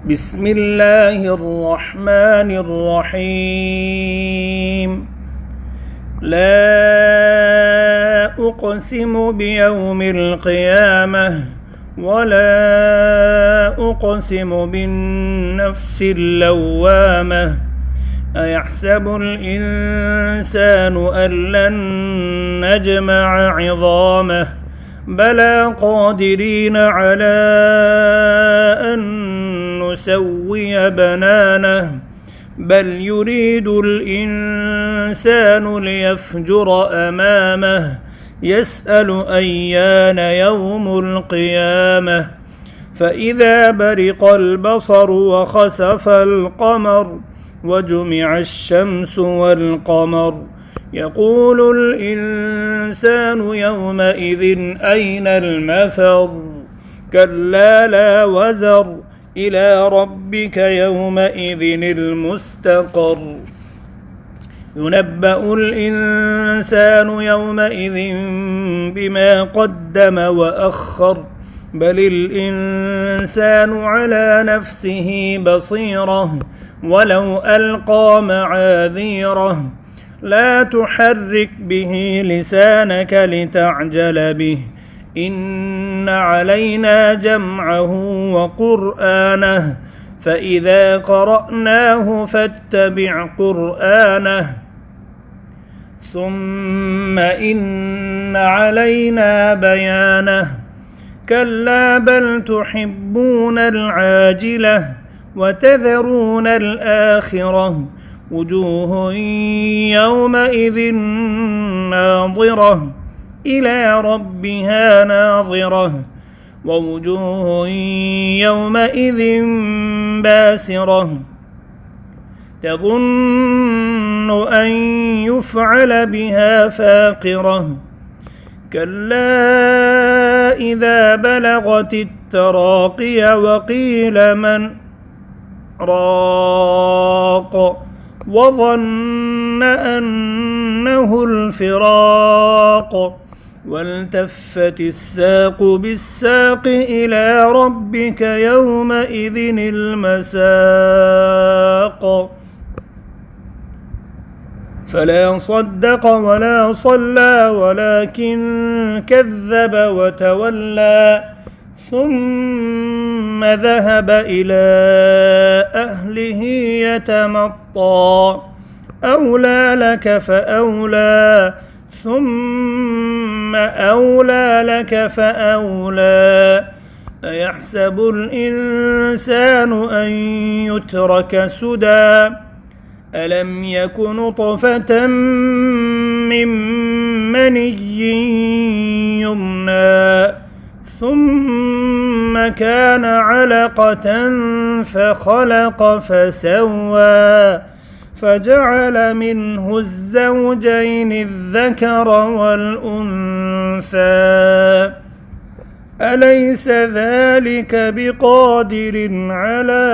بسم الله الرحمن الرحيم. لا أقسم بيوم القيامة ولا أقسم بالنفس اللوامة. أيحسب الإنسان أن لن نجمع عظامه بلى قادرين على أن نسوي بنانه بل يريد الإنسان ليفجر أمامه يسأل أيان يوم القيامة. فإذا برق البصر وخسف القمر وجمع الشمس والقمر يقول الإنسان يومئذ أين المفر. كلا لا وزر إلى ربك يومئذ المستقر. ينبأ الإنسان يومئذ بما قدم وأخر بل الإنسان على نفسه بصيرة ولو ألقى معاذيره. لا تحرك به لسانك لتعجل به إن علينا جمعه وقرآنه فإذا قرأناه فاتبع قرآنه ثم إن علينا بيانه. كلا بل تحبون العاجلة وتذرون الآخرة وجوه يومئذ ناظرة إلى ربها ناظرة ووجوه يومئذ باسرة تظن أن يفعل بها فاقرة. كلا إذا بلغت التراقي وقيل من راق وظن أنه الفراق والتفت الساق بالساق إلى ربك يومئذ المساق. فلا صدق ولا صلى ولكن كذب وتولى ثم ذهب إلى أهله يتمطى. أولى لك فأولى ثم أولى لك فأولى. أيحسب الإنسان أن يترك سدى ألم يك نطفة من مني يمنى ثم كان علقة فخلق فسوى فجعل منه الزوجين الذكر والأنثى. أليس ذلك بقادر على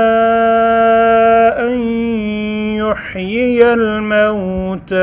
أن يحيي الموتى